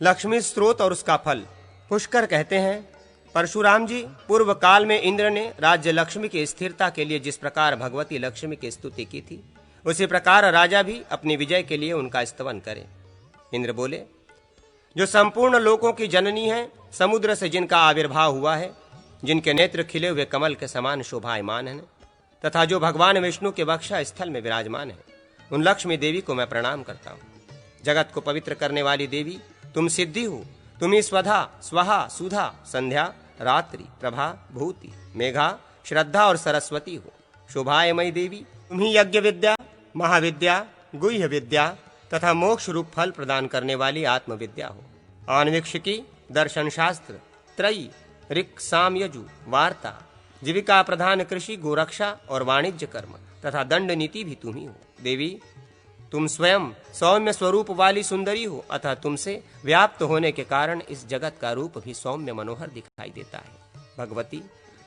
लक्ष्मी स्रोत और उसका फल। पुष्कर कहते हैं, परशुराम जी, पूर्व काल में इंद्र ने राज्य लक्ष्मी की स्थिरता के लिए जिस प्रकार भगवती लक्ष्मी की स्तुति की थी, उसी प्रकार राजा भी अपनी विजय के लिए उनका स्तवन करे। इंद्र बोले, जो संपूर्ण लोकों की जननी है, समुद्र से जिनका आविर्भाव हुआ है, जिनके नेत्र खिले हुए कमल के समान शोभायमान है, तथा जो भगवान विष्णु के वक्षा स्थल में विराजमान है, उन लक्ष्मी देवी को मैं प्रणाम करता हूँ। जगत को पवित्र करने वाली देवी तुम सिद्धि हो। तुम ही स्वधा, स्वहा, सुधा, संध्या, रात्रि, प्रभा, भूति, मेघा, श्रद्धा और सरस्वती हो। शोभायमयी देवी तुम ही यज्ञ विद्या, महाविद्या, गुह्य विद्या तथा मोक्ष रूप फल प्रदान करने वाली आत्मविद्या हो। आन्वीक्षिकी, दर्शन शास्त्र, त्रयी, ऋक्, साम, यजु, वार्ता, जीविका प्रधान कृषि, गोरक्षा और वाणिज्य कर्म तथा दंड नीति भी तुम ही हो। देवी तुम स्वयं सौम्य स्वरूप वाली सुंदरी हो, अतः तुमसे व्याप्त होने के कारण इस जगत का रूप भी सौम्य मनोहर दिखाई देता है। भगवती,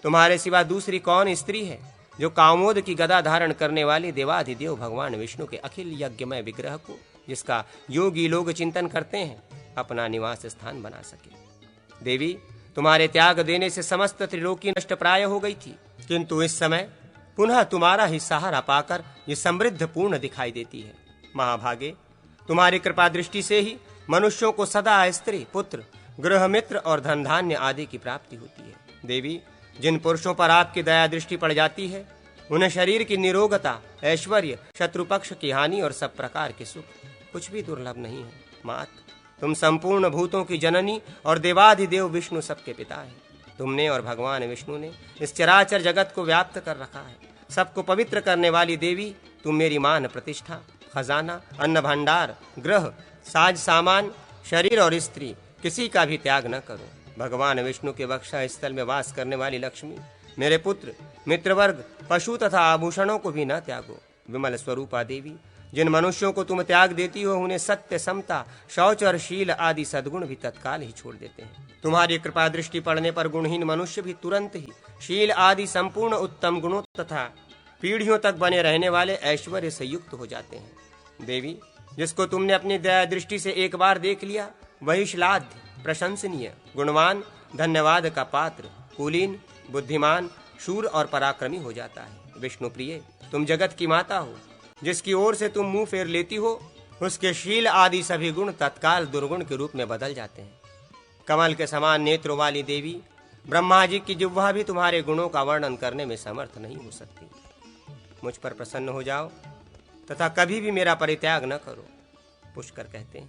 तुम्हारे सिवा दूसरी कौन स्त्री है जो कामोद की गदा धारण करने वाली देवाधिदेव भगवान विष्णु के अखिल यज्ञमय विग्रह को, जिसका योगी लोग चिंतन करते हैं, अपना निवास स्थान बना सके। देवी, तुम्हारे त्याग देने से समस्त त्रिलोकी नष्ट प्राय हो गई थी, किंतु इस समय पुनः तुम्हारा ही सहारा पाकर ये समृद्ध पूर्ण दिखाई देती है। महाभागे, तुम्हारी कृपा दृष्टि से ही मनुष्यों को सदा स्त्री, पुत्र, गृह मित्र और धन धान्य आदि की प्राप्ति होती है। देवी, जिन पुरुषों पर आपकी दया दृष्टि पड़ जाती है, उन्हें शरीर की निरोगता, ऐश्वर्य, शत्रु पक्ष की हानि और सब प्रकार के सुख कुछ भी दुर्लभ नहीं है। मात, तुम संपूर्ण भूतों की जननी और देवाधिदेव विष्णु सबके पिता है। तुमने और भगवान विष्णु ने इस चराचर जगत को व्याप्त कर रखा है। सबको पवित्र करने वाली देवी, तुम मेरी मान प्रतिष्ठा, खजाना, अन्न भंडार, ग्रह, साज सामान, शरीर और स्त्री किसी का भी त्याग न करो। भगवान विष्णु के वक्षा स्थल में वास करने वाली लक्ष्मी, मेरे पुत्र, मित्रवर्ग, पशु तथा आभूषणों को भी न त्यागो। विमल स्वरूपा देवी, जिन मनुष्यों को तुम त्याग देती हो, उन्हें सत्य, समता, शौच और शील आदि सद्गुण भी तत्काल ही छोड़ देते हैं। तुम्हारी कृपा दृष्टि पड़ने पर गुणहीन मनुष्य भी तुरंत ही शील आदि संपूर्ण उत्तम गुणों तथा पीढ़ियों तक बने रहने वाले ऐश्वर्य से युक्त हो जाते हैं। देवी, जिसको तुमने अपनी दया दृष्टि से एक बार देख लिया, वही श्लाघ्य, प्रशंसनीय, गुणवान, धन्यवाद का पात्र, कुलीन, बुद्धिमान, शूर और पराक्रमी हो जाता है। विष्णु प्रिय, तुम जगत की माता हो। जिसकी ओर से तुम मुंह फेर लेती हो, उसके शील आदि सभी गुण तत्काल दुर्गुण के रूप में बदल जाते हैं। कमल के समान नेत्रों वाली देवी, ब्रह्मा जी की जिह्वा भी तुम्हारे गुणों का वर्णन करने में समर्थ नहीं हो सकती। मुझ पर प्रसन्न हो जाओ तथा कभी भी मेरा परित्याग न करो। पुष्कर कहते हैं,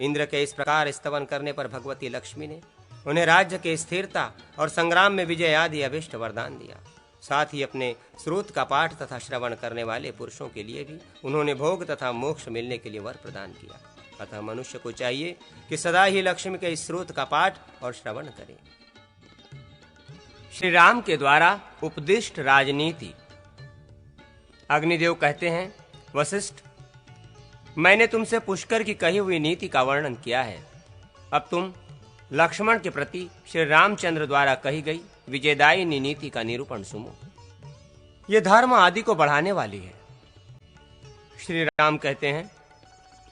इंद्र के इस प्रकार स्तवन करने पर भगवती लक्ष्मी ने उन्हें राज्य के स्थिरता और संग्राम में विजय आदि अभिष्ट वरदान दिया। साथ ही अपने स्रोत का पाठ तथा श्रवण करने वाले पुरुषों के लिए भी उन्होंने भोग तथा मोक्ष मिलने के लिए वर प्रदान किया। अतः मनुष्य को चाहिए कि सदा ही लक्ष्मी के इस स्रोत का पाठ और श्रवण करे। श्री राम के द्वारा उपदिष्ट राजनीति। अग्निदेव कहते हैं, वशिष्ठ, मैंने तुमसे पुष्कर की कही हुई नीति का वर्णन किया है। अब तुम लक्ष्मण के प्रति श्री रामचंद्र द्वारा कही गई विजयदायिनी नीति का निरूपण सुनो। ये धर्म आदि को बढ़ाने वाली है। श्री राम कहते हैं,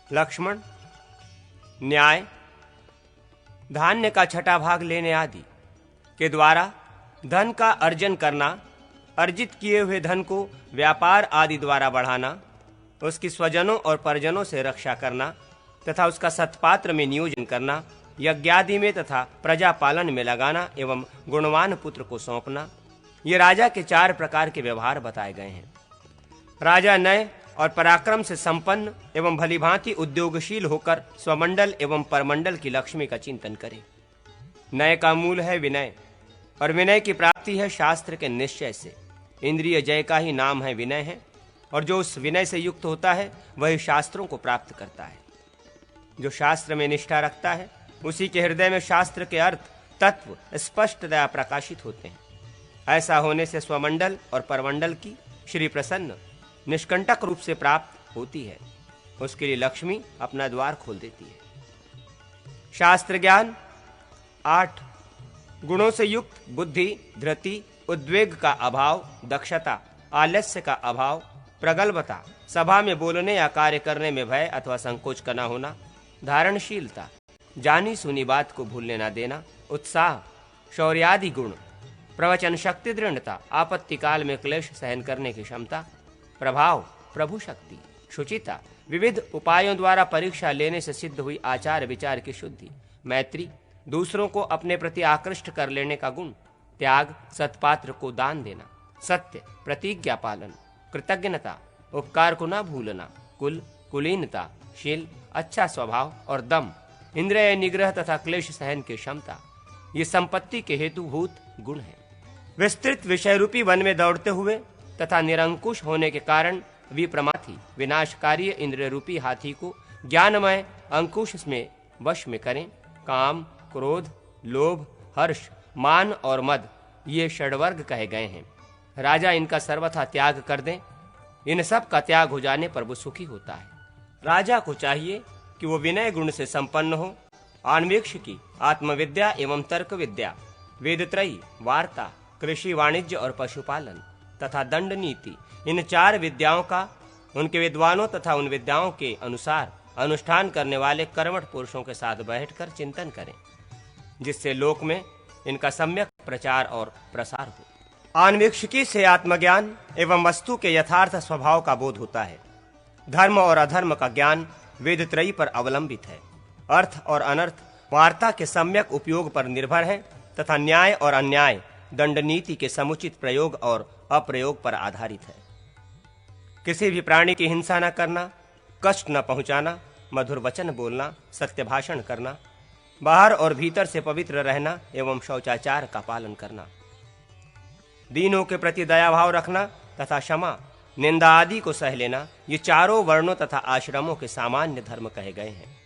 लक्ष्मण, न्याय, धान्य का छठा भाग लेने आदि के द्वारा धन का अर्जन करना, अर्जित किए हुए धन को व्यापार आदि द्वारा बढ़ाना, उसकी स्वजनों और परिजनों से रक्षा करना तथा उसका सत्पात्र में नियोजन करना, यज्ञादि में तथा प्रजा पालन में लगाना एवं गुणवान पुत्र को सौंपना, ये राजा के 4 प्रकार के व्यवहार बताए गए हैं। राजा नय और पराक्रम से संपन्न एवं भलीभांति उद्योगशील होकर स्वमंडल एवं परमंडल की लक्ष्मी का चिंतन करे। नय का मूल है विनय, और विनय की प्राप्ति है शास्त्र के निश्चय से। इंद्रिय जय का ही नाम है विनय है, और जो उस विनय से युक्त होता है वही शास्त्रों को प्राप्त करता है। जो शास्त्र में निष्ठा रखता है, उसी के हृदय में शास्त्र के अर्थ तत्व स्पष्टतया प्रकाशित होते हैं। ऐसा होने से स्वमंडल और परमंडल की श्री प्रसन्न निष्कंटक रूप से प्राप्त होती है। उसके लिए लक्ष्मी अपना द्वार खोल देती है। शास्त्र ज्ञान 8, गुणों से युक्त बुद्धि, धृति, उद्वेग का अभाव, दक्षता, आलस्य का अभाव, प्रगल्भता, सभा में बोलने या कार्य करने में भय अथवा संकोच का न होना, धारणशीलता, जानी सुनी बात को भूलने न देना, उत्साह, शौर्यादि गुण, प्रवचन शक्ति, दृढ़ता, आपत्ति काल में क्लेश सहन करने की क्षमता, प्रभाव, प्रभु शक्ति, शुचिता, विविध उपायों द्वारा परीक्षा लेने से सिद्ध हुई आचार विचार की शुद्धि, मैत्री, दूसरों को अपने प्रति आकृष्ट कर लेने का गुण, त्याग, सत्पात्र को दान देना, सत्य, प्रतिज्ञा पालन, कृतज्ञता, उपकार को न भूलना, कुल, कुलीनता, शील, अच्छा स्वभाव और दम, इंद्रिय निग्रह तथा क्लेश सहन की क्षमता, ये संपत्ति के हेतुभूत गुण हैं। विस्तृत विषय रूपी वन में दौड़ते हुए तथा निरंकुश होने के कारण विप्रमाथी विनाशकारी इंद्रिय रूपी हाथी को ज्ञानमय अंकुश में वश में करें। काम, क्रोध, लोभ, हर्ष, मान और मद ये षड्वर्ग कहे गए हैं। राजा इनका सर्वथा त्याग कर दें। इन सब का त्याग हो जाने पर वो सुखी होता है। राजा को चाहिए कि वो विनय गुण से संपन्न हो, आन्वेक्षिकी, आत्मविद्या एवं तर्क विद्या, वेदत्रयी, वार्ता, कृषि, वाणिज्य और पशुपालन तथा दंड नीति, इन 4 विद्याओं का उनके विद्वानों तथा उन विद्याओं के अनुसार अनुष्ठान करने वाले कर्मठ पुरुषों के साथ बैठकर चिंतन करें, जिससे लोक में इनका सम्यक प्रचार और प्रसार हो। आन्वेक्षिकी से आत्मज्ञान एवं वस्तु के यथार्थ स्वभाव का बोध होता है। धर्म और अधर्म का ज्ञान वेदत्रयी पर अवलंबित है। अर्थ और अनर्थ वार्ता के सम्यक उपयोग पर निर्भर है तथा न्याय और अन्याय दंड नीति के समुचित प्रयोग और अप्रयोग पर आधारित है। किसी भी प्राणी की हिंसा न करना, कष्ट न पहुंचाना, मधुर वचन बोलना, सत्य भाषण करना, बाहर और भीतर से पवित्र रहना एवं शौचाचार का पालन करना, दीनों के प्रति दयाभाव रखना तथा क्षमा, निंदा आदि को सह लेना, ये 4 वर्णों तथा आश्रमों के सामान्य धर्म कहे गए हैं।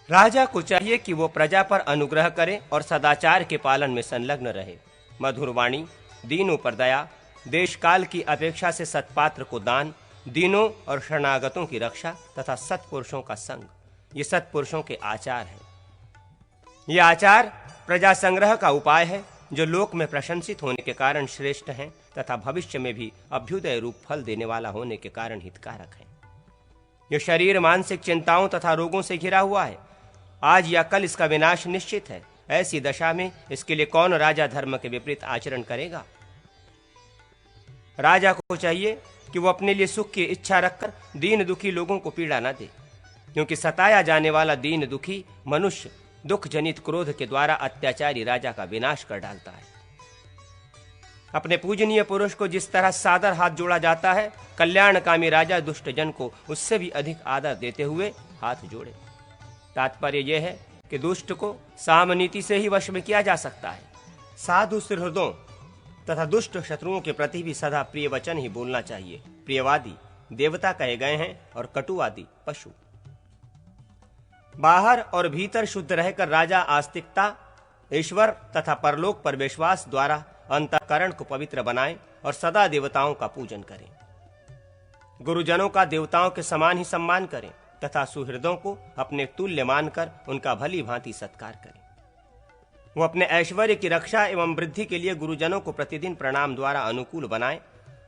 राजा को चाहिए कि वो प्रजा पर अनुग्रह करे और सदाचार के पालन में संलग्न रहे। मधुर वाणी, दीनों पर दया, देश काल की अपेक्षा से सत्पात्र को दान, दीनों और शरणागतों की रक्षा तथा सत्पुरुषों का संग, ये सत्पुरुषों के आचार हैं। ये आचार प्रजा संग्रह का उपाय है, जो लोक में प्रशंसित होने के कारण श्रेष्ठ हैं तथा भविष्य में भी अभ्युदय रूप फल देने वाला होने के कारण हितकारक है। यह शरीर मानसिक चिंताओं तथा रोगों से घिरा हुआ है। आज या कल इसका विनाश निश्चित है। ऐसी दशा में इसके लिए कौन राजा धर्म के विपरीत आचरण करेगा? राजा को चाहिए कि वो अपने लिए सुख की इच्छा रखकर दीन दुखी लोगों को पीड़ा न दे, क्योंकि सताया जाने वाला दीन दुखी मनुष्य दुख जनित क्रोध के द्वारा अत्याचारी राजा का विनाश कर डालता है। अपने पूजनीय पुरुष को जिस तरह सादर हाथ जोड़ा जाता है, कल्याणकामी राजा दुष्ट जन को उससे भी अधिक आदर देते हुए हाथ जोड़े। तात्पर्य यह है कि दुष्ट को सामनीति से ही वश में किया जा सकता है। साधु सुहृदों तथा दुष्ट शत्रुओं के प्रति भी सदा प्रिय वचन ही बोलना चाहिए। प्रियवादी देवता कहे गए हैं और कटुवादी पशु। बाहर और भीतर शुद्ध रहकर राजा आस्तिकता, ईश्वर तथा परलोक पर विश्वास द्वारा अंतःकरण को पवित्र बनाएं और सदा देवताओं का पूजन करें। गुरुजनों का देवताओं के समान ही सम्मान करें तथा सुहृदों को अपने तुल्य मानकर उनका भली भांति सत्कार करें। वो अपने ऐश्वर्य की रक्षा एवं वृद्धि के लिए गुरुजनों को प्रतिदिन प्रणाम द्वारा अनुकूल बनाएं।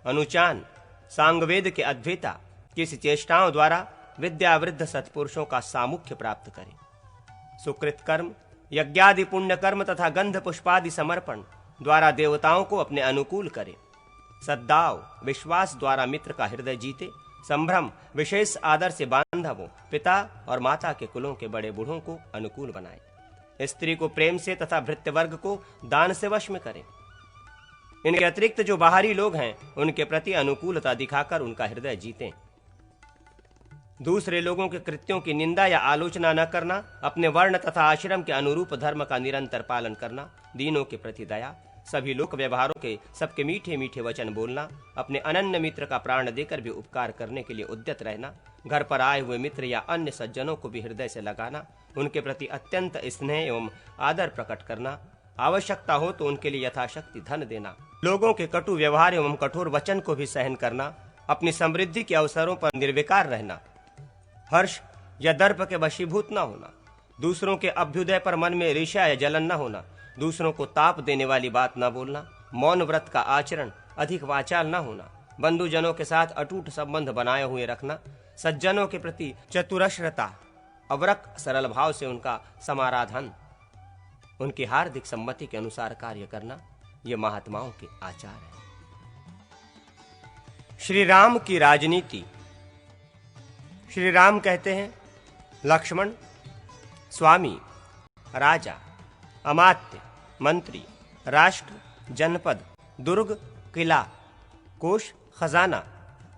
अनुचान, सांगवेद के अद्वैता की चेष्टाओं द्वारा विद्यावृद्ध सत्पुरुषों का सामुख्य प्राप्त करें। सुकृत कर्म, यज्ञादि पुण्य कर्म तथा गंध पुष्पादि समर्पण द्वारा देवताओं को अपने अनुकूल करें। सद्भाव, विश्वास द्वारा मित्र का हृदय जीते। संभ्रम, विशेष आदर से बांधवों, पिता और माता के कुलों के बड़े बूढ़ों को अनुकूल बनाएं। स्त्री को प्रेम से तथा भृत्य वर्ग को दान से वश में करें। इनके अतिरिक्त जो बाहरी लोग हैं, उनके प्रति अनुकूलता दिखाकर उनका हृदय जीतें। दूसरे लोगों के कृत्यों की निंदा या आलोचना न करना, अपने वर्ण तथा आश्रम के अनुरूप धर्म का निरंतर पालन करना, दीनों के प्रति दया, सभी लोक व्यवहारों के सबके मीठे मीठे वचन बोलना, अपने अनन्य मित्र का प्राण देकर भी उपकार करने के लिए उद्यत रहना, घर पर आए हुए मित्र या अन्य सज्जनों को भी हृदय से लगाना, उनके प्रति अत्यंत स्नेह एवं आदर प्रकट करना, आवश्यकता हो तो उनके लिए यथाशक्ति धन देना, लोगों के कटु व्यवहार एवं कठोर वचन को भी सहन करना, अपनी समृद्धि के अवसरों पर निर्विकार रहना, हर्ष या दर्प के वशीभूत न होना, दूसरों के अभ्युदय पर मन में ईर्ष्या या जलन न होना, दूसरों को ताप देने वाली बात न बोलना, मौन व्रत का आचरण, अधिक वाचाल न होना, बंधुजनों के साथ अटूट संबंध बनाए हुए रखना, सज्जनों के प्रति चतुरश्रता, अवरक सरल भाव से उनका समाराधन, उनकी हार्दिक सम्मति के अनुसार कार्य करना, ये महात्माओं के आचार है। श्री राम की राजनीति। श्री राम कहते हैं, लक्ष्मण स्वामी, राजा, अमात्य, मंत्री, राष्ट्र, जनपद, दुर्ग, किला, कोष, खजाना,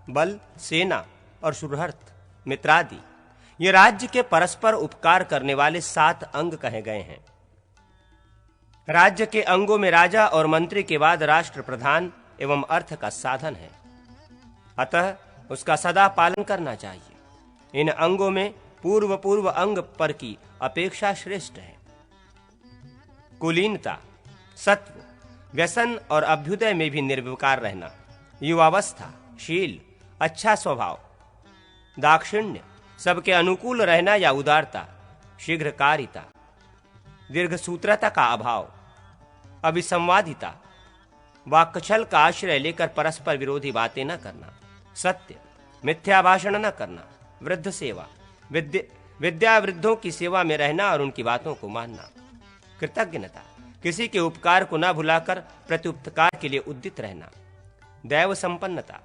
बल, सेना और सुहृद, मित्रादि, ये राज्य के परस्पर उपकार करने वाले 7 अंग कहे गए हैं। राज्य के अंगों में राजा और मंत्री के बाद राष्ट्र प्रधान एवं अर्थ का साधन है, अतः उसका सदा पालन करना चाहिए। इन अंगों में पूर्व अंग पर की अपेक्षा श्रेष्ठ है। कुलीनता, सत्व, व्यसन और अभ्युदय में भी निर्विकार रहना, युवावस्था, शील, अच्छा स्वभाव, दाक्षिण्य, सबके अनुकूल रहना या उदारता, शीघ्रकारिता, दीर्घसूत्रता का अभाव, अभिसंवादिता, वाक्छल का आश्रय लेकर परस्पर विरोधी बातें न करना, सत्य, मिथ्या भाषण न करना, वृद्ध सेवा, विद्या वृद्धों की सेवा में रहना और उनकी बातों को मानना, कृतज्ञता, किसी के उपकार को न भुलाकर प्रत्युपकार के लिए उद्यत रहना, दैव संपन्नता,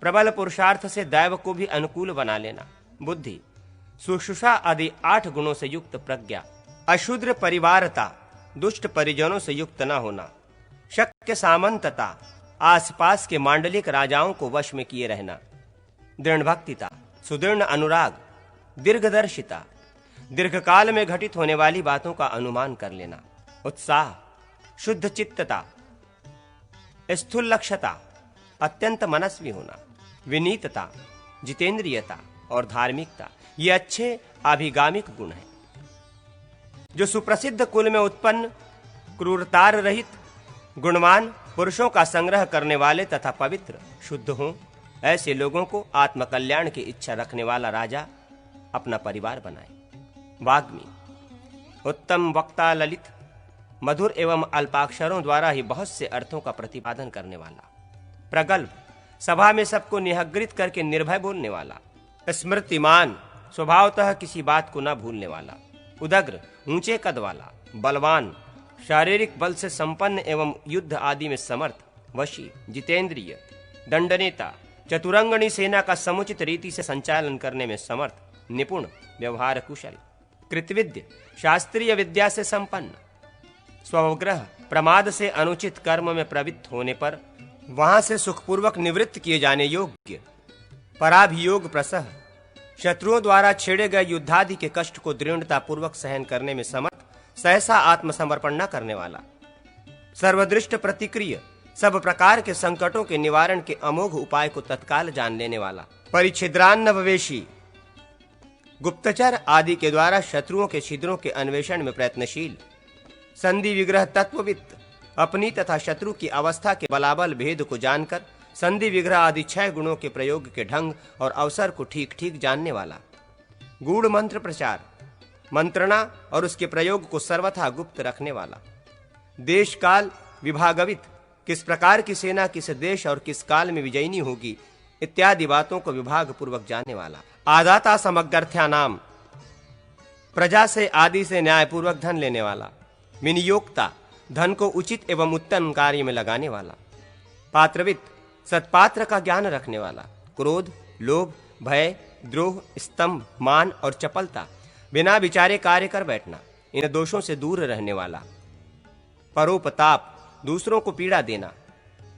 प्रबल पुरुषार्थ से दैव को भी अनुकूल बना लेना, बुद्धि, सुश्रुषा आदि 8 गुणों से युक्त प्रज्ञा, अशूद्र परिवारता, दुष्ट परिजनों से युक्त न होना, शक्य सामंतता, आसपास के मांडलिक राजाओं को वश में किए रहना, दृढ़ भक्तिता, सुदृढ़ अनुराग, दीर्घदर्शिता, दीर्घकाल में घटित होने वाली बातों का अनुमान कर लेना, उत्साह, शुद्ध चित्तता, स्थूल लक्ष्यता, अत्यंत मनस्वी होना, विनीतता, जितेंद्रियता और धार्मिकता, ये अच्छे आभिगामिक गुण हैं। जो सुप्रसिद्ध कुल में उत्पन्न, क्रूरतार रहित, गुणवान पुरुषों का संग्रह करने वाले तथा पवित्र, शुद्ध हों, ऐसे लोगों को आत्मकल्याण की इच्छा रखने वाला राजा अपना परिवार बनाए। वाग्मी, उत्तम वक्ता, ललित, मधुर एवं अल्पाक्षरों द्वारा ही बहुत से अर्थों का प्रतिपादन करने वाला। प्रगल्भ, सभा में सबको निहग्रित करके निर्भय बोलने वाला। स्मृतिमान, स्वभावतः किसी बात को न भूलने वाला। उदग्र, ऊंचे कद वाला। बलवान, शारीरिक बल से संपन्न एवं युद्ध आदि में समर्थ। वशी, जितेंद्रिय, दंडनेता, चतुरंगणी सेना का समुचित रीति से संचालन करने में समर्थ, निपुण, व्यवहार कुशल। कृतविद्य, शास्त्रीय विद्या से संपन्न। स्वग्रह, प्रमाद से अनुचित कर्म में प्रवृत्त होने पर वहां से सुखपूर्वक निवृत्त किए जाने योग्य। पराभियोग प्रसह, शत्रुओं द्वारा छेड़े गए युद्धादि के कष्ट को दृढ़ता पूर्वक सहन करने में समर्थ, सहसा आत्मसमर्पण न करने वाला। सर्वदृष्ट प्रतिक्रिय, सब प्रकार के संकटों के निवारण के अमोघ उपाय को तत्काल जान लेने वाला। परिच्छिद्रान्नवेशी, गुप्तचर आदि के द्वारा शत्रुओं के छिद्रों के अन्वेषण में प्रयत्नशील। संधि विग्रह तत्ववित्त, अपनी तथा शत्रु की अवस्था के बलाबल भेद को जानकर संधि विग्रह आदि 6 गुणों के प्रयोग के ढंग और अवसर को ठीक ठीक जानने वाला। गूढ़ मंत्र प्रचार, मंत्रणा और उसके प्रयोग को सर्वथा गुप्त रखने वाला। देश काल विभागवित, किस प्रकार की सेना किस देश और किस काल में विजयनी होगी इत्यादि बातों को विभाग पूर्वक जानने वाला। आदाता समग्रथ्या नाम, प्रजा से आदि से न्यायपूर्वक धन लेने वाला। विनियोक्ता, धन को उचित एवं उत्तम कार्य में लगाने वाला। पात्रवित्त, सत्पात्र का ज्ञान रखने वाला। क्रोध, लोभ, भय, द्रोह, स्तंभ, मान और चपलता, बिना विचारे कार्य कर बैठना, इन दोषों से दूर रहने वाला। परोपताप, दूसरों को पीड़ा देना।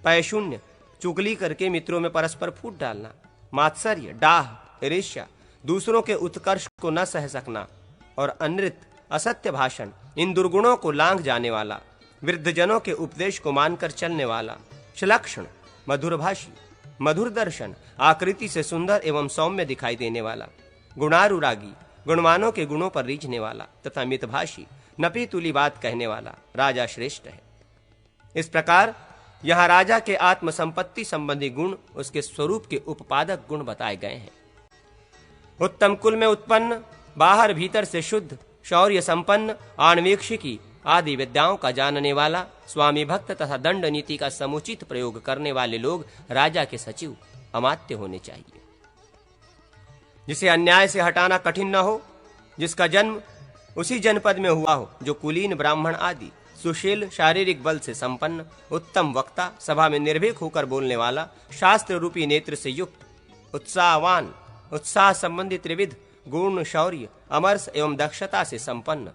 पैशून्य, चुगली करके मित्रों में परस्पर फूट डालना। मात्सर्य, डाह, ईर्ष्या, दूसरों के उत्कर्ष को न सह सकना और अनृत, असत्य भाषण, इन दुर्गुणों को लांघ जाने वाला। वृद्धजनों के उपदेश को मानकर चलने वाला। सुलक्षण, मधुरभाषी, मधुर दर्शन, आकृति से सुंदर एवं सौम्य दिखाई देने वाला। गुणानुरागी, गुणवानों के गुणों पर रीझने वाला तथा मितभाषी, नपी तुली बात कहने वाला राजा श्रेष्ठ है। इस प्रकार यहाँ राजा के आत्म संपत्ति संबंधी गुण उसके स्वरूप के उपपादक गुण बताए गए हैं। उत्तम कुल में उत्पन्न, बाहर भीतर से शुद्ध, शौर्य संपन्न, आणवीक्षिकी आदि विद्याओं का जानने वाला, स्वामी भक्त तथा दंड नीति का समुचित प्रयोग करने वाले लोग राजा के सचिव अमात्य होने चाहिए। जिसे अन्याय से हटाना कठिन न हो, जिसका जन्म उसी जनपद में हुआ हो, जो कुलीन ब्राह्मण आदि, सुशील, शारीरिक बल से संपन्न, उत्तम वक्ता, सभा में निर्भीक होकर बोलने वाला, शास्त्र रूपी नेत्र से युक्त, उत्साहवान, उत्साह संबंधी त्रिविध गुण, शौर्य, अमरस एवं दक्षता से संपन्न,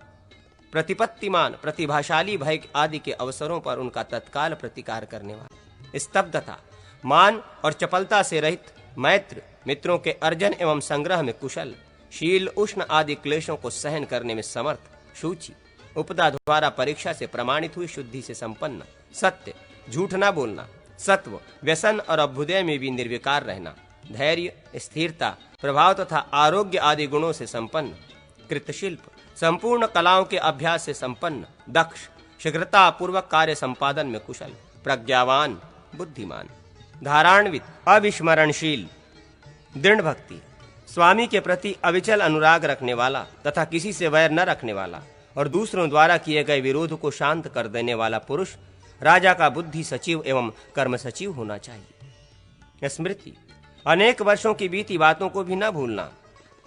प्रतिपत्तिमान, प्रतिभाशाली, भय आदि के अवसरों पर उनका तत्काल प्रतिकार करने वाला, स्तब्धता, मान और चपलता से रहित, मैत्र, मित्रों के अर्जन एवं संग्रह में कुशल, शील, उष्ण आदि क्लेशों को सहन करने में समर्थ, शुचि, उपदा द्वारा परीक्षा से प्रमाणित हुई शुद्धि से संपन्न, सत्य, झूठ न बोलना, सत्व, व्यसन और अभ्युदय में भी निर्विकार रहना, धैर्य, स्थिरता, प्रभाव तथा आरोग्य आदि गुणों से संपन्न, कृतशिल्प, संपूर्ण कलाओं के अभ्यास से संपन्न, दक्ष, शीघ्रता पूर्वक कार्य संपादन में कुशल, प्रज्ञावान, बुद्धिमान, धारान्वित, अविस्मरणशील, दृढ़ भक्ति, स्वामी के प्रति अविचल अनुराग रखने वाला तथा किसी से वैर न रखने वाला और दूसरों द्वारा किए गए विरोध को शांत कर देने वाला पुरुष राजा का बुद्धि सचिव एवं कर्म सचिव होना चाहिए। स्मृति, अनेक वर्षों की बीती बातों को भी न भूलना,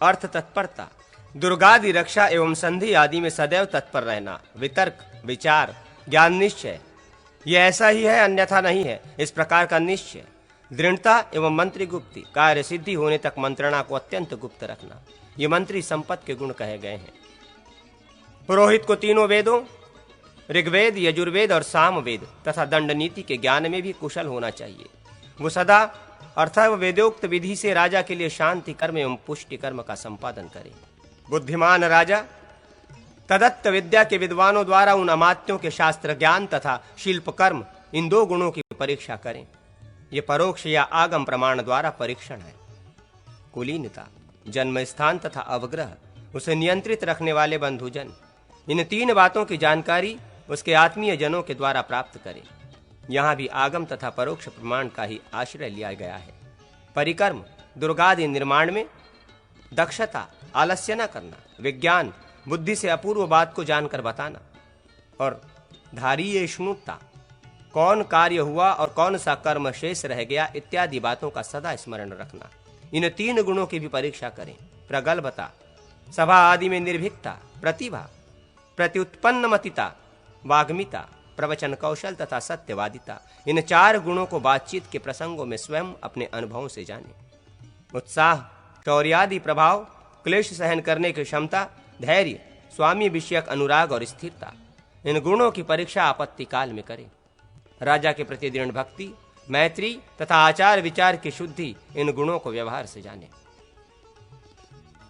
अर्थ तत्परता, दुर्गादि रक्षा एवं संधि आदि में सदैव तत्पर रहना, वितर्क, विचार, ज्ञान निश्चय, यह ऐसा ही है अन्यथा नहीं है, इस प्रकार का निश्चय, दृढ़ता एवं मंत्री गुप्ति, कार्य सिद्धि होने तक मंत्रणा को अत्यंत गुप्त रखना, ये मंत्री संपत्ति के गुण कहे गए हैं। पुरोहित को तीनों वेदों ऋग्वेद, यजुर्वेद और सामवेद तथा दंड नीति के ज्ञान में भी कुशल होना चाहिए। वो सदा अर्थव वेदोक्त विधि से राजा के लिए शांति कर्म एवं पुष्टि कर्म का संपादन करे। बुद्धिमान राजा तदत्त विद्या के विद्वानों द्वारा उन अमात्यों के शास्त्र ज्ञान तथा शिल्प कर्म, इन दो गुणों की परीक्षा करें। ये परोक्ष या आगम प्रमाण द्वारा परीक्षण है। कुलीनता, जन्म स्थान तथा अवग्रह, उसे नियंत्रित रखने वाले बंधुजन, इन तीन बातों की जानकारी उसके आत्मीय जनों के द्वारा प्राप्त करें। यहाँ भी आगम तथा परोक्ष प्रमाण का ही आश्रय लिया गया है। परिकर्म, दुर्गादि निर्माण में दक्षता, आलस्य न करना, विज्ञान, बुद्धि से अपूर्व बात को जानकर बताना, और धारीय स्मृतता, कौन कार्य हुआ और कौन सा कर्म शेष रह गया इत्यादि बातों का सदा स्मरण रखना। इन तीन गुणों की भी परीक्षा करें। प्रगल्भता, सभा आदि में निर्भीकता, प्रतिभा, प्रत्युत्पन्नमतिता, वाग्मिता, प्रवचन कौशल तथा सत्यवादिता, इन चार गुणों को बातचीत के प्रसंगों में स्वयं अपने अनुभवों से जाने। उत्साह, शौर्यादि प्रभाव, क्लेश सहन करने की क्षमता, धैर्य, स्वामी विषयक अनुराग और स्थिरता, इन गुणों की परीक्षा आपत्ति काल में करें। राजा के प्रति दृढ़ भक्ति, मैत्री तथा आचार विचार की शुद्धि, इन गुणों को व्यवहार से जाने।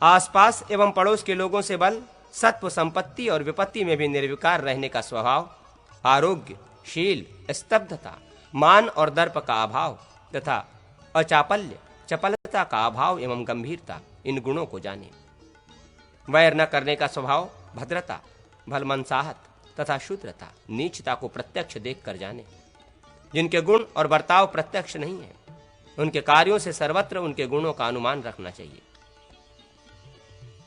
आसपास एवं पड़ोस के लोगों से बल, सत्व, संपत्ति और विपत्ति में भी निर्विकार रहने का स्वभाव, आरोग्य, शील, स्तब्धता, मान और दर्प का अभाव तथा अचापल्य, चपलता का अभाव एवं गंभीरता, इन गुणों को जाने। वैर न करने का स्वभाव, भद्रता, भलमनसाहत तथा शूद्रता, नीचता को प्रत्यक्ष देखकर जाने। जिनके गुण और बर्ताव प्रत्यक्ष नहीं है, उनके कार्यों से सर्वत्र उनके गुणों का अनुमान रखना चाहिए।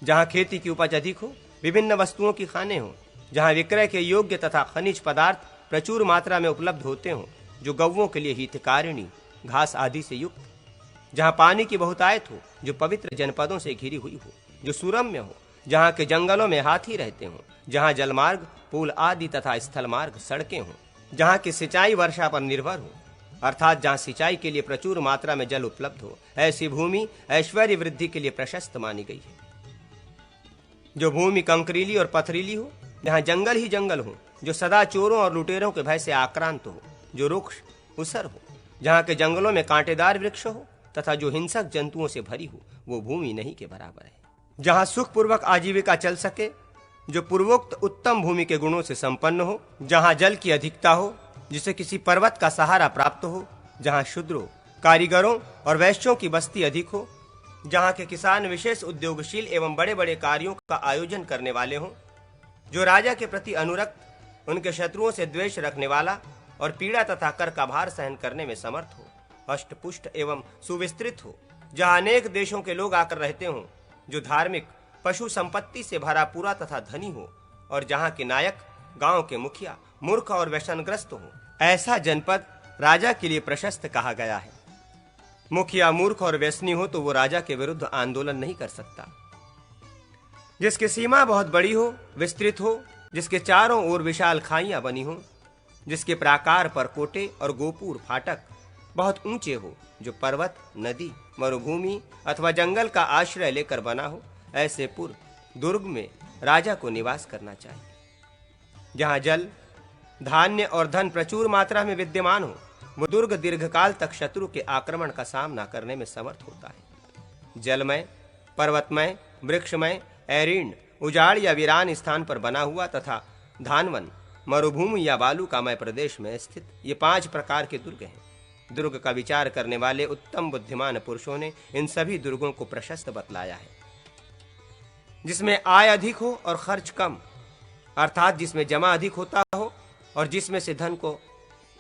जहां खेती की उपज अधिक हो, विभिन्न वस्तुओं की खाने हो, जहां विक्रय के योग्य तथा खनिज पदार्थ प्रचुर मात्रा में उपलब्ध होते हों, जो गौओं के लिए हितकारिणी घास आदि से युक्त, जहां पानी की बहुतायत हो, जो पवित्र जनपदों से घिरी हुई हो, जो सुरम्य हो, जहां के जंगलों में हाथी रहते हों, जहां जलमार्ग, पुल आदि तथा स्थल मार्ग, सड़कें हों, जहां की सिंचाई वर्षा पर निर्भर हो, अर्थात जहां सिंचाई के लिए प्रचुर मात्रा में जल उपलब्ध हो, ऐसी भूमि ऐश्वर्य वृद्धि के लिए प्रशस्त मानी गई है। जो भूमि कंकरीली और पथरीली हो, जहां जंगल ही जंगल हो, जो सदा चोरों और लुटेरों के भय से आक्रांत हो, जो रुक्ष उसर हो, जहां के जंगलों में कांटेदार वृक्ष हो तथा जो हिंसक जंतुओं से भरी हो, वो भूमि नहीं के बराबर है। जहां सुखपूर्वक आजीविका चल सके, जो पूर्वोक्त उत्तम भूमि के गुणों से संपन्न हो, जहां जल की अधिकता हो, जिसे किसी पर्वत का सहारा प्राप्त हो, जहां शूद्रों, कारीगरों और वैश्यों की बस्ती अधिक हो, जहां के किसान विशेष उद्योगशील एवं बड़े बड़े कार्यों का आयोजन करने वाले हों, जो राजा के प्रति अनुरक्त, उनके शत्रुओं से द्वेष रखने वाला और पीड़ा तथा कर का भार सहन करने में समर्थ हो, अष्टपुष्ट एवं सुविस्तृत हो, जहां अनेक देशों के लोग आकर रहते हों, जो धार्मिक, पशु संपत्ति से भरा पूरा तथा धनी हो, और जहां के नायक, गांव के मुखिया मूर्ख और व्यसनग्रस्त हो, ऐसा जनपद राजा के लिए प्रशस्त कहा गया है। मुखिया मूर्ख और व्यसनी हो तो वो राजा के विरुद्ध आंदोलन नहीं कर सकता। जिसकी सीमा बहुत बड़ी हो, विस्तृत हो, जिसके चारों ओर विशाल खाइयां बनी हो, जिसके प्राकार पर कोटे और गोपुर फाटक बहुत ऊंचे हो, जो पर्वत, नदी, मरुभूमि अथवा जंगल का आश्रय लेकर बना हो, ऐसे पुर दुर्ग में राजा को निवास करना चाहिए। जहां जल, धान्य और धन प्रचुर मात्रा में विद्यमान हो, वो दुर्ग दीर्घकाल तक शत्रु के आक्रमण का सामना करने में समर्थ होता है। जलमय, पर्वतमय, वृक्षमय, एरीण, उजाड़ या वीरान स्थान पर बना हुआ तथा धानवन, मरुभूमि या बालूकामय प्रदेश में स्थित ये 5 प्रकार के दुर्ग हैं। दुर्ग का विचार करने वाले उत्तम बुद्धिमान पुरुषों ने इन सभी दुर्गों को प्रशस्त बतलाया है। जिसमें आय अधिक हो और खर्च कम, अर्थात जिसमें जमा अधिक होता हो और जिसमें से धन को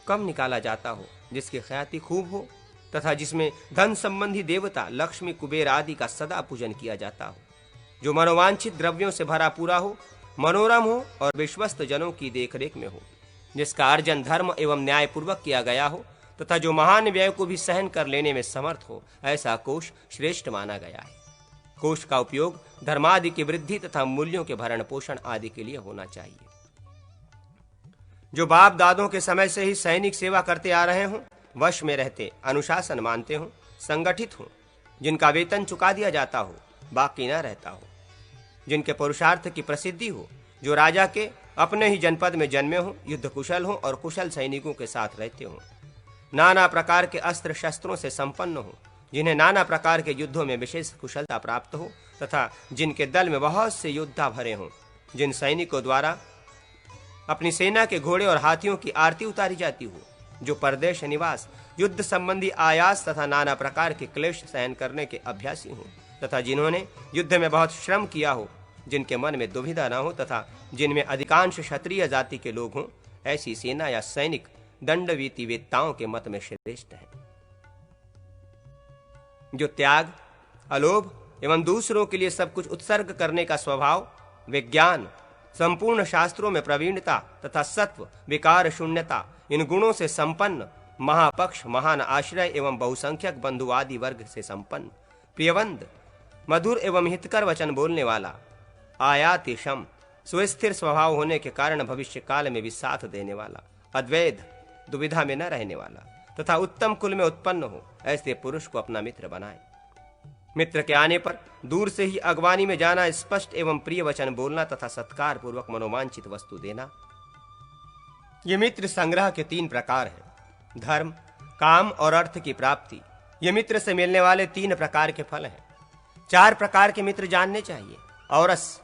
कम निकाला जाता हो, जिसकी ख्याति खूब हो तथा जिसमें धन संबंधी देवता लक्ष्मी, कुबेर आदि का सदा पूजन किया जाता हो, जो मनोवांछित द्रव्यों से भरा पूरा हो, मनोरम हो और विश्वस्त जनों की देखरेख में हो, जिसका अर्जन धर्म एवं न्याय पूर्वक किया गया हो तथा जो महान व्यय को भी सहन कर लेने में समर्थ हो, ऐसा कोष श्रेष्ठ माना गया है। कोष का उपयोग धर्मादि की वृद्धि तथा मूल्यों के भरण पोषण आदि के लिए होना चाहिए। जो बाप दादों के समय से ही सैनिक सेवा करते आ रहे हों, वश में रहते, अनुशासन मानते हों, संगठित हों, जिनका वेतन चुका दिया जाता हो, बाकी न रहता हो, जिनके पुरुषार्थ की प्रसिद्धि हो, जो राजा के अपने ही जनपद में जन्मे हों, युद्ध कुशल हों और कुशल सैनिकों के साथ रहते हों, नाना प्रकार के अस्त्र शस्त्रों से संपन्न हो, जिन्हें नाना प्रकार के युद्धों में विशेष कुशलता प्राप्त हो तथा जिनके दल में बहुत से योद्धा भरे हों, जिन सैनिकों द्वारा अपनी सेना के घोड़े और हाथियों की आरती उतारी जाती हो, जो परदेश निवास, युद्ध संबंधी आयास तथा नाना प्रकार के क्लेश सहन करने के अभ्यासी हों तथा जिन्होंने युद्ध में बहुत श्रम किया हो, जिनके मन में दुविधा न हो तथा जिनमें अधिकांश क्षत्रिय जाति के लोग हों, ऐसी सेना या सैनिक दंडवीति वेत्ताओं के मत में श्रेष्ठ है। जो त्याग, अलोभ एवं दूसरों के लिए सब कुछ उत्सर्ग करने का स्वभाव, विज्ञान, संपूर्ण शास्त्रों में प्रवीणता तथा सत्व, विकार शून्यता, इन गुणों से संपन्न, महापक्ष, महान आश्रय एवं बहुसंख्यक बंधु आदि वर्ग से संपन्न, प्रियवंद, मधुर एवं हितकर वचन बोलने वाला, आयातिशम, सुस्थिर स्वभाव होने के कारण भविष्य काल में भी साथ देने वाला, अद्वैध, दुविधा में न रहने वाला तथा उत्तम कुल में उत्पन्न हो, ऐसे पुरुष को अपना मित्र बनाए। मित्र के आने पर दूर से ही अगवानी में जाना, स्पष्ट एवं प्रिय वचन बोलना तथा सत्कार पूर्वक मनोवांछित वस्तु देना। ये मित्र संग्रह के 3 प्रकार हैं। धर्म, काम और अर्थ की प्राप्ति, ये मित्र से मिलने वाले 3 प्रकार के फल हैं। 4 प्रकार के मित्र जानने चाहिए। औरस,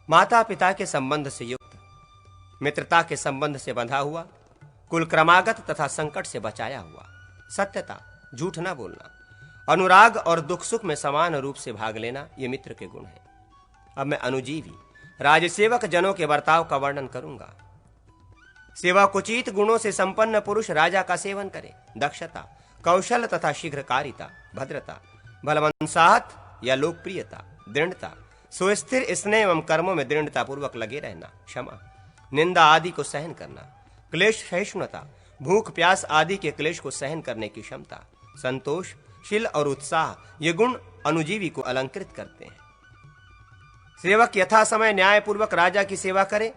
माता पिता के संबंध से युक्त, मित्रता के संबंध से बंधा हुआ, कुल क्रमागत तथा संकट से बचाया हुआ, सत्यता, झूठ न बोलना, अनुराग और दुख सुख में समान रूप से भाग लेना, ये मित्र के गुण हैं। अब मैं अनुजीवी राजसेवक जनों के बर्ताव का वर्णन करूंगा। सेवाकुचित गुणों से संपन्न पुरुष राजा का सेवन करे। दक्षता, कौशल तथा शीघ्रकारिता, भद्रता, बलवंसाहत या लोकप्रियता, दृढ़ता, सुस्थिर स्नेह एवं कर्मों में दृढ़ता पूर्वक लगे रहना, क्षमा, निंदा आदि को सहन करना, क्लेश सहिष्णुता, भूख प्यास आदि के क्लेश को सहन करने की क्षमता, संतोष, शील और उत्साह, ये गुण अनुजीवी को अलंकृत करते हैं। सेवक यथा समय न्याय पूर्वक राजा की सेवा करे।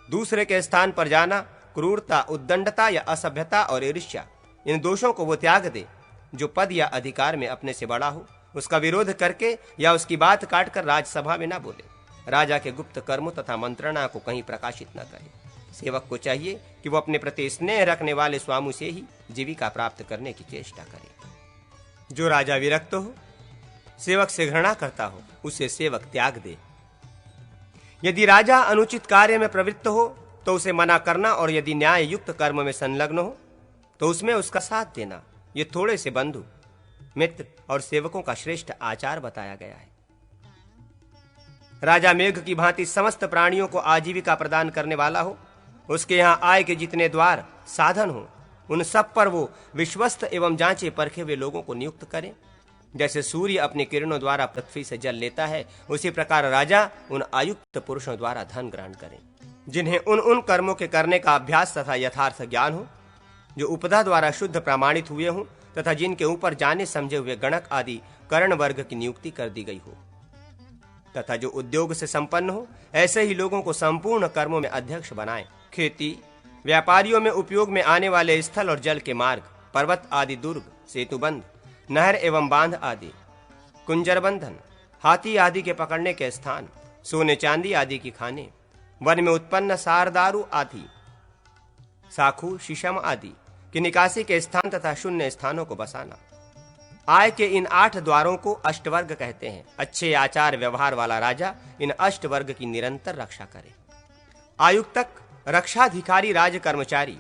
दूसरे के स्थान पर जाना, क्रूरता, उद्दंडता या असभ्यता और ईर्ष्या, इन दोषों को वो त्याग दे। जो पद या अधिकार में अपने से बड़ा हो, उसका विरोध करके या उसकी बात काटकर राजसभा में न बोले। राजा के गुप्त कर्मों तथा मंत्रणा को कहीं प्रकाशित न करे। सेवक को चाहिए कि वो अपने प्रति स्नेह रखने वाले स्वामी से ही जीविका प्राप्त करने की चेष्टा करे। जो राजा विरक्त हो, सेवक से घृणा करता हो, उसे सेवक त्याग दे। यदि राजा अनुचित कार्य में प्रवृत्त हो तो उसे मना करना, और यदि न्याय युक्त कर्म में संलग्न हो तो उसमें उसका साथ देना। ये थोड़े से बंधु, मित्र और सेवकों का श्रेष्ठ आचार बताया गया है। राजा मेघ की भांति समस्त प्राणियों को आजीविका प्रदान करने वाला हो, उसके यहाँ आय के जितने द्वार, साधन हो, उन सब पर वो विश्वस्त एवं जांचे परखे हुए लोगों को नियुक्त करे। जैसे सूर्य अपनी किरणों द्वारा पृथ्वी से जल लेता है, उसी प्रकार राजा उन आयुक्त पुरुषों द्वारा धन ग्रहण करे, जिन्हें उन कर्मों के करने का अभ्यास तथा यथार्थ ज्ञान हो, जो उपदा द्वारा शुद्ध प्रमाणित हुए हों तथा जिनके ऊपर जाने समझे हुए गणक आदि कर्ण वर्ग की नियुक्ति कर दी गई हो। तथा जो उद्योग से संपन्न हो ऐसे ही लोगों को संपूर्ण कर्मों में अध्यक्ष बनाए। खेती, व्यापारियों में उपयोग में आने वाले स्थल और जल के मार्ग, पर्वत आदि दुर्ग, सेतुबंध, नहर एवं बांध आदि, कुंजर बंधन, हाथी आदि के पकड़ने के स्थान, सोने चांदी आदि की खाने, वन में उत्पन्न सार दारू आदि, साखू शीशम आदि की निकासी के स्थान तथा शून्य स्थानों को बसाना। आय के इन 8 द्वारों को अष्टवर्ग कहते हैं। अच्छे आचार व्यवहार वाला राजा इन अष्टवर्ग की निरंतर रक्षा करे। आयुक्तक, रक्षाधिकारी, राज कर्मचारी,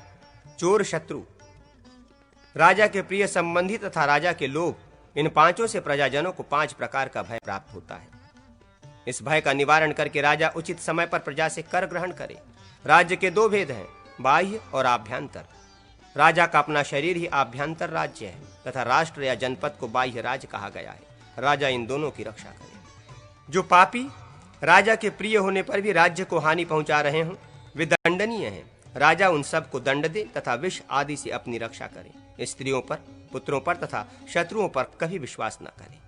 चोर, शत्रु, राजा के प्रिय संबंधी तथा राजा के लोग, इन पांचों से प्रजाजनों को 5 प्रकार का भय प्राप्त होता है। इस भय का निवारण करके राजा उचित समय पर प्रजा से कर ग्रहण करे। राज्य के 2 भेद हैं, बाह्य और आभ्यंतर। राजा का अपना शरीर ही आभ्यंतर राज्य है तथा राष्ट्र या जनपद को बाह्य राज्य कहा गया है। राजा इन दोनों की रक्षा करे। जो पापी राजा के प्रिय होने पर भी राज्य को हानि पहुंचा रहे हों, वे दंडनीय हैं। राजा उन सब को दंड दे तथा विष आदि से अपनी रक्षा करे। स्त्रियों पर, पुत्रों पर तथा शत्रुओं पर कभी विश्वास न करे।